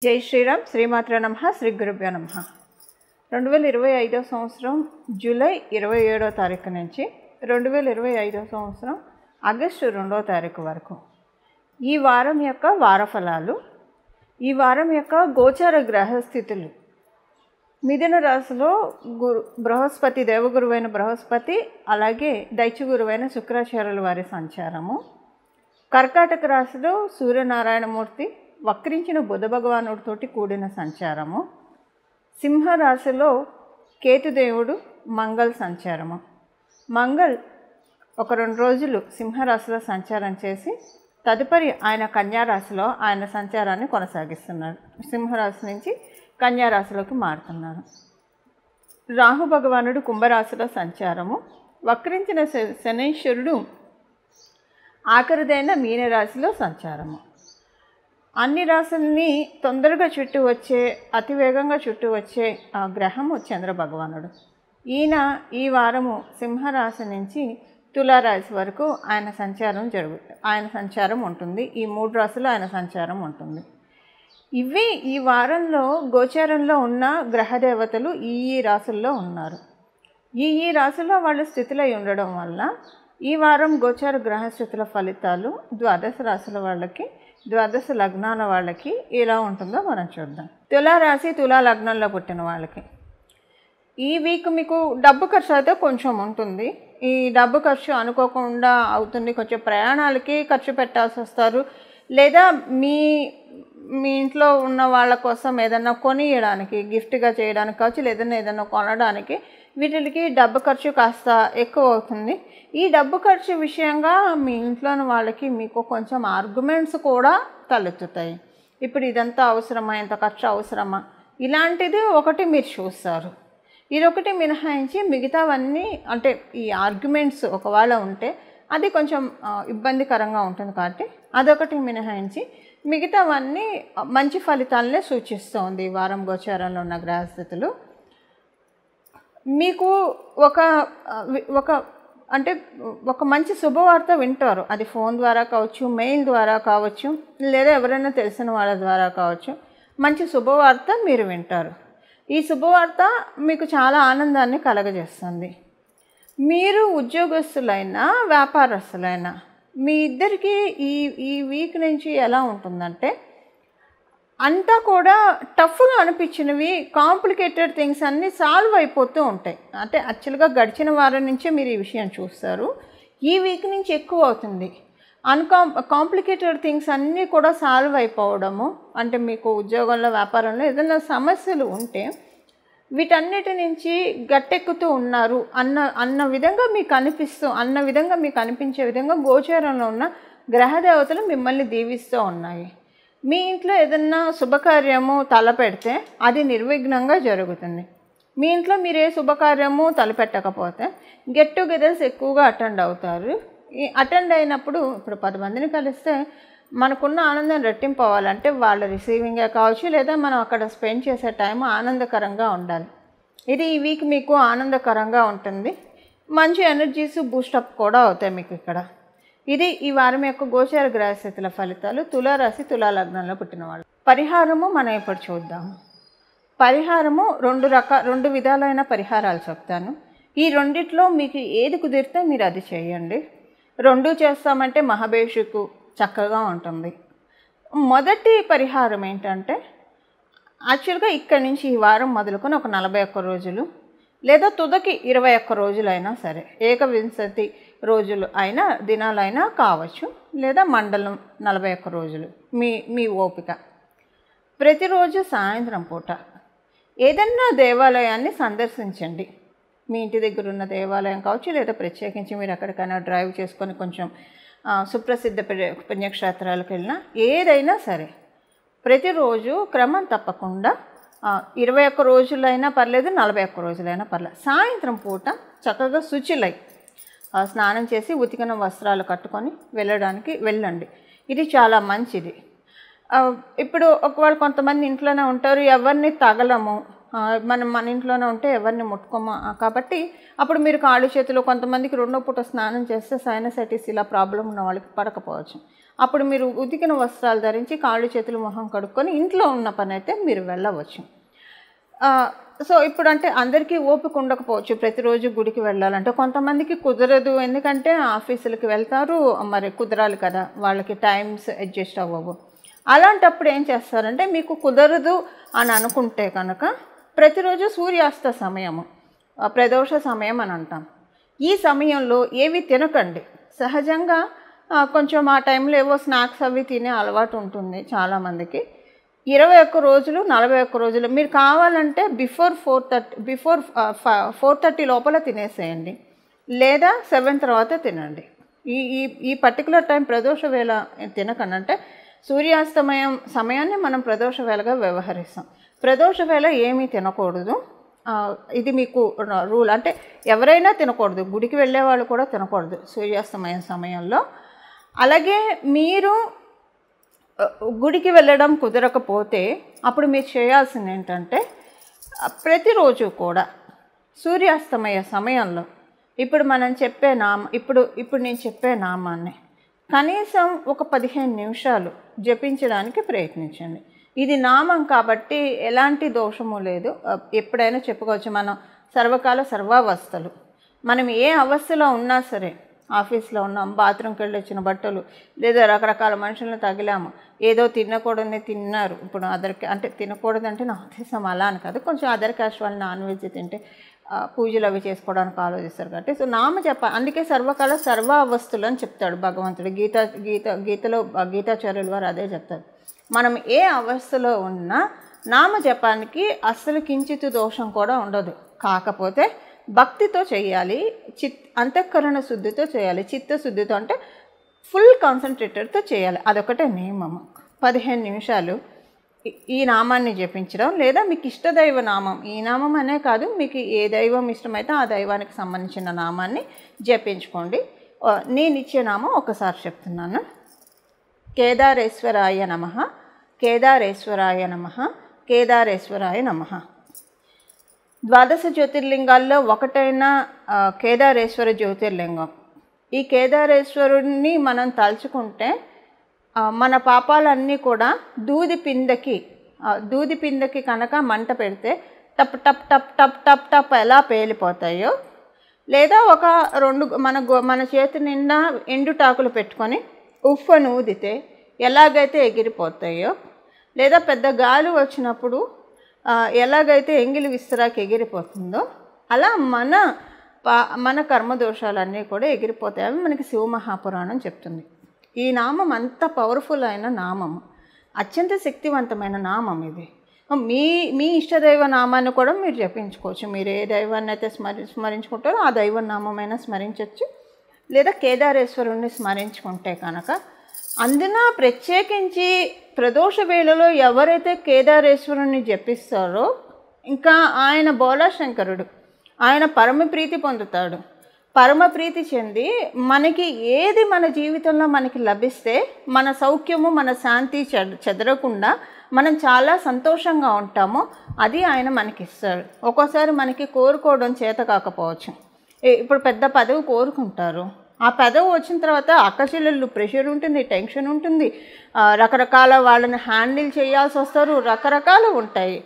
జై శ్రీరామ్. శ్రీమాత్ర నమః. శ్రీ గురుభ్యో నమః. 2025 సంవత్సరం జూలై 27వ తారీఖు నుంచి 2025 సంవత్సరం ఆగస్టు 2వ తారీఖు వరకు ఈ వారం యొక్క వారఫలాలు, ఈ వారం యొక్క గోచార గ్రహస్థితులు, మిథున రాశిలో బృహస్పతి, దేవగురువైన బృహస్పతి, అలాగే దైత్యగురువైన శుక్రాచార్యుల వారి సంచారము, కర్కాటక రాశిలో సూర్యనారాయణమూర్తి వక్రించిన బుధ భగవానుడితోటి కూడిన సంచారము, సింహరాశిలో కేతుదేవుడు మంగళ సంచారము. మంగళ్ ఒక 2 రోజులు సింహరాశిలో సంచారం చేసి తదుపరి ఆయన కన్యారాశిలో ఆయన సంచారాన్ని కొనసాగిస్తున్నారు. సింహరాశి నుంచి కన్యారాశిలోకి మారుతున్నారు. రాహు భగవానుడు కుంభరాశిలో సంచారము, వక్రించిన శనీశ్వరుడు ఆఖరిదైన మీనరాశిలో సంచారము. అన్ని రాశుల్ని తొందరగా చుట్టూ వచ్చే, అతివేగంగా చుట్టూ వచ్చే ఆ గ్రహము చంద్ర భగవానుడు. ఈయన ఈ వారము సింహరాశి నుంచి తులారాశి వరకు ఆయన సంచారం ఉంటుంది. ఈ 3 రాశులు ఆయన సంచారం ఉంటుంది. ఇవి ఈ వారంలో గోచారంలో ఉన్న గ్రహదేవతలు ఈ రాశుల్లో ఉన్నారు. ఈ రాశుల్లో వాళ్ళు స్థితులై ఉండడం వల్ల ఈ వారం గోచార గ్రహస్థితుల ఫలితాలు ద్వాదశ రాశుల వాళ్ళకి, ద్వాదశ లగ్నాల వాళ్ళకి ఎలా ఉంటుందో మనం చూద్దాం. తులారాశి, తులా లగ్నంలో పుట్టిన వాళ్ళకి ఈ వీక్ మీకు డబ్బు ఖర్చు అయితే కొంచెం ఉంటుంది. ఈ డబ్బు ఖర్చు అనుకోకుండా అవుతుంది. కొంచెం ప్రయాణాలకి ఖర్చు పెట్టాల్సి వస్తారు, లేదా మీ ఇంట్లో ఉన్న వాళ్ళ కోసం ఏదన్నా కొనియడానికి, గిఫ్ట్గా చేయడానికి కావచ్చు, లేదన్నా ఏదన్నా కొనడానికి, వీటికి డబ్బు ఖర్చు కాస్త ఎక్కువ అవుతుంది. ఈ డబ్బు ఖర్చు విషయంగా మీ ఇంట్లోని వాళ్ళకి మీకు కొంచెం ఆర్గ్యుమెంట్స్ కూడా తలెత్తుతాయి. ఇప్పుడు ఇదంతా అవసరమా, ఇంత ఖర్చు అవసరమా, ఇలాంటిది ఒకటి మీరు చూస్తారు. ఇదొకటి మినహాయించి మిగతావన్నీ, అంటే ఈ ఆర్గ్యుమెంట్స్ ఒకవేళ ఉంటే అది కొంచెం ఇబ్బందికరంగా ఉంటుంది కాబట్టి అదొకటి మినహాయించి మిగతావన్నీ మంచి ఫలితాలనే సూచిస్తోంది ఈ వారం గోచారంలో ఉన్న గ్రహస్థితులు. మీకు ఒక మంచి శుభవార్త వింటారు. అది ఫోన్ ద్వారా కావచ్చు, మెయిల్ ద్వారా కావచ్చు, లేదా ఎవరైనా తెలిసిన వాళ్ళ ద్వారా కావచ్చు. మంచి శుభవార్త మీరు వింటారు. ఈ శుభవార్త మీకు చాలా ఆనందాన్ని కలగజేస్తుంది. మీరు ఉద్యోగస్తులైనా వ్యాపారస్తులైనా మీ ఇద్దరికి ఈ వీక్ నుంచి ఎలా ఉంటుందంటే, అంతా కూడా టఫ్గా అనిపించినవి, కాంప్లికేటెడ్ థింగ్స్ అన్నీ సాల్వ్ అయిపోతూ ఉంటాయి. అంటే యాక్చువల్గా గడిచిన వారం నుంచే మీరు ఈ విషయం చూస్తారు. ఈ వీక్ నుంచి ఎక్కువ అవుతుంది. కాంప్లికేటెడ్ థింగ్స్ అన్నీ కూడా సాల్వ్ అయిపోవడము. అంటే మీకు ఉద్యోగంలో, వ్యాపారంలో ఏదైనా సమస్యలు ఉంటే వీటన్నిటి నుంచి గట్టెక్కుతూ ఉన్నారు అన్న విధంగా మీకు అనిపించే విధంగా గోచారంలో ఉన్న గ్రహదేవతలు మిమ్మల్ని దీవిస్తూ ఉన్నాయి. మీ ఇంట్లో ఏదన్నా శుభకార్యము తలపెడితే అది నిర్విఘ్నంగా జరుగుతుంది. మీ ఇంట్లో మీరు ఏ శుభకార్యము తలపెట్టకపోతే గెట్ టుగెదర్స్ ఎక్కువగా అటెండ్ అవుతారు. ఈ అటెండ్ అయినప్పుడు ఇప్పుడు 10 మందిని కలిస్తే మనకున్న ఆనందం రెట్టింపు అవ్వాలంటే వాళ్ళ రిసీవింగే కావచ్చు, లేదా మనం అక్కడ స్పెండ్ చేసే టైం ఆనందకరంగా ఉండాలి. ఇది ఈ వీక్ మీకు ఆనందకరంగా ఉంటుంది. మంచి ఎనర్జీస్ బూస్టప్ కూడా అవుతాయి మీకు ఇక్కడ. ఇది ఈ వారం యొక్క గోచార గ్రహస్థితుల ఫలితాలు. తులారాశి, తులా లగ్నంలో పుట్టిన వాళ్ళు. పరిహారము మనం ఇప్పుడు చూద్దాము. పరిహారము 2 విధాలైన పరిహారాలు చెప్తాను. ఈ రెండిట్లో మీకు ఏది కుదిరితే మీరు అది చేయండి. 2 చేస్తామంటే మహాభేషుకు చక్కగా ఉంటుంది. మొదటి పరిహారం ఏంటంటే, యాక్చువల్గా ఇక్కడి నుంచి ఈ వారం మొదలుకొని ఒక 41 రోజులు లేదా తుదకి 21 రోజులైనా సరే, ఏకవింశతి రోజులు అయినా, దినాలైనా కావచ్చు, లేదా మండలం 41 రోజులు, మీ ఓపిక. ప్రతిరోజు సాయంత్రం పూట ఏదన్నా దేవాలయాన్ని సందర్శించండి. మీ ఇంటి దగ్గర ఉన్న దేవాలయం కావచ్చు, లేదా ప్రత్యేకించి మీరు ఎక్కడికైనా డ్రైవ్ చేసుకొని కొంచెం సుప్రసిద్ధ పుణ్యక్షేత్రాలకు వెళ్ళినా, ఏదైనా సరే ప్రతిరోజు క్రమం తప్పకుండా 21 రోజులైనా పర్లేదు, 41 రోజులైనా పర్లేదు, సాయంత్రం పూట చక్కగా శుచిలై స్నానం చేసి ఉతికిన వస్త్రాలు కట్టుకొని వెళ్ళండి. ఇది చాలా మంచిది. ఇప్పుడు ఒకవేళ కొంతమంది ఇంట్లోనే ఉంటారు, ఎవరిని తగలము, మన ఇంట్లోనే ఉంటే ఎవరిని ముట్టుకోము. కాబట్టి అప్పుడు మీరు కాళ్ళు చేతులు, కొంతమందికి 2వ పూట స్నానం చేస్తే సైనసైటిస్ ఇలా ప్రాబ్లం ఉన్న వాళ్ళకి పడకపోవచ్చు. అప్పుడు మీరు ఉతికిన వస్త్రాలు ధరించి కాళ్ళు చేతులు మొహం కడుక్కొని ఇంట్లో ఉన్న పని అయితే మీరు వెళ్ళవచ్చు. సో ఇప్పుడు అంటే అందరికీ ఓపిక ఉండకపోవచ్చు ప్రతిరోజు గుడికి వెళ్ళాలంటే, కొంతమందికి కుదరదు, ఎందుకంటే ఆఫీసులకి వెళ్తారు, మరి కుదరాలి కదా, వాళ్ళకి టైమ్స్ అడ్జస్ట్ అవ్వవు. అలాంటప్పుడు ఏం చేస్తారంటే, మీకు కుదరదు అని అనుకుంటే కనుక ప్రతిరోజు సూర్యాస్త సమయము, ప్రదోష సమయం అని అంటాం, ఈ సమయంలో ఏవి తినకండి. సహజంగా కొంచెం ఆ టైంలో ఏవో స్నాక్స్ అవి తినే అలవాటు ఉంటుంది చాలామందికి. 21 రోజులు 41 రోజులు మీరు కావాలంటే బిఫోర్ 4:30 లోపల తినేసేయండి, లేదా 7 తర్వాత తినండి. ఈ ఈ ఈ పర్టికులర్ టైం ప్రదోష వేళ తినకండి. సూర్యాస్తమయం సమయాన్ని మనం ప్రదోష వేళగా వ్యవహరిస్తాం. ప్రదోష వేళ ఏమీ తినకూడదు, ఇది మీకు రూల్. అంటే ఎవరైనా తినకూడదు, గుడికి వెళ్ళే వాళ్ళు కూడా తినకూడదు సూర్యాస్తమయం సమయంలో. అలాగే మీరు గుడికి వెళ్ళడం కుదరకపోతే అప్పుడు మీరు చేయాల్సింది ఏంటంటే, ప్రతిరోజు కూడా సూర్యాస్తమయ సమయంలో ఇప్పుడు మనం చెప్పే ఇప్పుడు నేను చెప్పే నామాన్ని కనీసం ఒక 15 నిమిషాలు జపించడానికి ప్రయత్నించండి. ఇది నామం కాబట్టి ఎలాంటి దోషము లేదు, ఎప్పుడైనా చెప్పుకోవచ్చు. మనం సర్వకాల సర్వావస్థలు, మనం ఏ అవస్థలో ఉన్నా సరే, ఆఫీస్లో ఉన్నాం, బాత్రూమ్కి వెళ్ళి వచ్చిన బట్టలు, లేదా రకరకాల మనుషులను తగిలాము, ఏదో తినకూడదని తిన్నారు. ఇప్పుడు అంటే తినకూడదంటే నా ఉద్దేశం అలా అని కాదు, కొంచెం అదర్ క్యాస్ట్ వాళ్ళు నాన్ వెజ్ తింటే పూజలు అవి చేసుకోవడానికి ఆలోచిస్తారు కాబట్టి. సో నామ జప, అందుకే సర్వకాల సర్వ అవస్థలు అని చెప్తాడు భగవంతుడు. గీతలో గీతాచార్యుల వారు అదే చెప్తారు. మనం ఏ అవస్థలో ఉన్నా నామ జపానికి అస్సలు కించిత్ దోషం కూడా ఉండదు. కాకపోతే భక్తితో చేయాలి, అంతఃకరణ శుద్ధితో చేయాలి, చిత్తశుద్ధితో, అంటే ఫుల్ కాన్సన్ట్రేటెడ్తో చేయాలి. అదొకటే నియమము. 15 నిమిషాలు ఈ నామాన్ని జపించడం, లేదా మీకు ఇష్టదైవ నామం, ఈ నామం అనే కాదు, మీకు ఏ దైవం ఇష్టమైతే ఆ దైవానికి సంబంధించిన నామాన్ని జపించుకోండి. నేను ఇచ్చే నామం ఒకసారి చెప్తున్నాను. కేదారేశ్వరాయ నమః, కేదారేశ్వరాయ నమః, కేదారేశ్వరాయ నమః. 12 జ్యోతిర్లింగాల్లో ఒకటైన కేదారేశ్వర జ్యోతిర్లింగం. ఈ కేదారేశ్వరుడిని మనం తలుచుకుంటే మన పాపాలన్నీ కూడా దూది పిందకి కనుక మంట పెడితే టప్ టప్ టప్ టప్ టప్ టప్ ఎలా పేలిపోతాయో, లేదా ఒక 2 మన చేతి నిండా ఎండుటాకులు పెట్టుకొని ఉఫ్ఫను ఊదితే ఎలాగైతే ఎగిరిపోతాయో, లేదా పెద్ద గాలి వచ్చినప్పుడు ఎలాగైతే ఎంగిలి విస్తరాకి ఎగిరిపోతుందో, అలా మన కర్మదోషాలన్నీ కూడా ఎగిరిపోతాయి. అవి మనకి శివమహాపురాణం చెప్తుంది. ఈ నామం అంత పవర్ఫుల్ అయిన నామము, అత్యంత శక్తివంతమైన నామం ఇది. మీ ఇష్టదైవ నామాన్ని కూడా మీరు జపించుకోవచ్చు. మీరు ఏ దైవాన్ని అయితే స్మరించుకుంటారో ఆ దైవ నామమైనా స్మరించవచ్చు, లేదా కేదారేశ్వరుణ్ణి స్మరించుకుంటే కనుక. అందున ప్రత్యేకించి ప్రదోష వేళలో ఎవరైతే కేదారేశ్వరుణ్ణి జపిస్తారో, ఇంకా ఆయన బోలాశంకరుడు, ఆయన పరమప్రీతి పొందుతాడు. పరమప్రీతి చెంది మనకి ఏది మన జీవితంలో మనకి లభిస్తే మన సౌఖ్యము, మన శాంతి చెదరకుండా మనం చాలా సంతోషంగా ఉంటామో అది ఆయన మనకిస్తాడు. ఒక్కోసారి మనకి కోరుకోవడం చేత కాకపోవచ్చు. ఇప్పుడు పెద్ద పదవి కోరుకుంటారు, ఆ పదవి వచ్చిన తర్వాత అక్కచెల్లెళ్ళు ప్రెషర్ ఉంటుంది, టెన్షన్ ఉంటుంది, రకరకాల వాళ్ళని హ్యాండిల్ చేయాల్సి వస్తారు, రకరకాలు ఉంటాయి.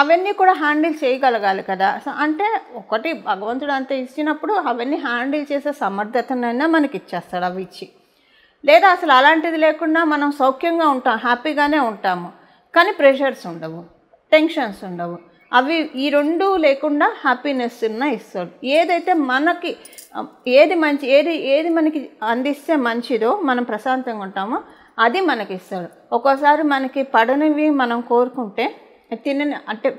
అవన్నీ కూడా హ్యాండిల్ చేయగలగాలి కదా. అంటే ఒకటి భగవంతుడు అంత ఇచ్చినప్పుడు అవన్నీ హ్యాండిల్ చేసే సమర్థతనైనా మనకి ఇచ్చేస్తాడు అవి ఇచ్చి. లేదా అసలు అలాంటిది లేకుండా మనం సౌఖ్యంగా ఉంటాం, హ్యాపీగానే ఉంటాము, కానీ ప్రెషర్స్ ఉండవు, టెన్షన్స్ ఉండవు. అవి ఈ 2 లేకుండా హ్యాపీనెస్ ఇస్తాడు. ఏదైతే మనకి ఏది మనకి అందిస్తే మంచిదో, మనం ప్రశాంతంగా ఉంటామో అది మనకి ఇస్తాడు. ఒక్కోసారి మనకి పడనివి మనం కోరుకుంటే,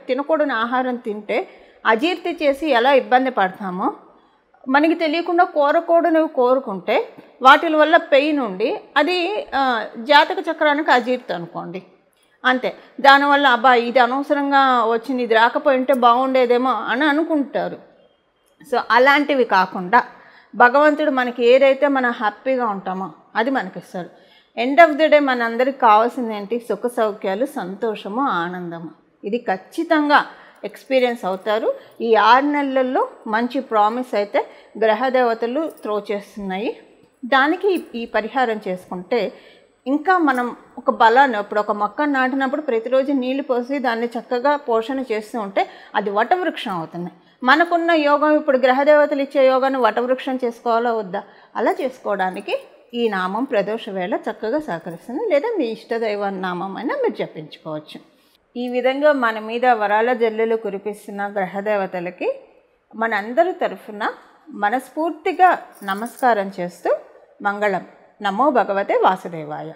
తినకూడని ఆహారం తింటే అజీర్తి చేసి ఎలా ఇబ్బంది పడతామో, మనకి తెలియకుండా కోరకూడనివి కోరుకుంటే వాటి వల్ల పెయిన్ ఉండి అది జాతక చక్రానికి అజీర్తి అనుకోండి, అంతే. దానివల్ల అబ్బా ఇది అనవసరంగా వచ్చింది, ఇది రాకపోయింటే బాగుండేదేమో అని అనుకుంటారు. సో అలాంటివి కాకుండా భగవంతుడు మనకి ఏదైతే మనం హ్యాపీగా ఉంటామో అది మనకిస్తాడు. ఎండ్ ఆఫ్ ది డే మనందరికి కావాల్సింది ఏంటి? సుఖ సౌఖ్యాలు, సంతోషము, ఆనందము. ఇది ఖచ్చితంగా ఎక్స్పీరియన్స్ అవుతారు. ఈ 6 నెలల్లో మంచి ప్రామిస్ అయితే గ్రహదేవతలు త్రో చేస్తున్నాయి. దానికి ఈ పరిహారం చేసుకుంటే ఇంకా మనం ఒక బలాన్ని, ఇప్పుడు ఒక మొక్క నాటినప్పుడు ప్రతిరోజు నీళ్లు పోసి దాన్ని చక్కగా పోషణ చేస్తూ ఉంటే అది వటవృక్షం అవుతుంది. మనకున్న యోగం, ఇప్పుడు గ్రహదేవతలు ఇచ్చే యోగాన్ని వటవృక్షం చేసుకోవాలా వద్దా? అలా చేసుకోవడానికి ఈ నామం ప్రదోష వేళ చక్కగా సహకరిస్తుంది. లేదా మీ ఇష్టదైవ నామం అయినా మీరు జపించుకోవచ్చు. ఈ విధంగా మన మీద వరాల జల్లులు కురిపిస్తున్న గ్రహదేవతలకి మనందరి తరఫున మనస్ఫూర్తిగా నమస్కారం చేస్తూ మంగళం. నమో భగవతే వాసుదేవాయ.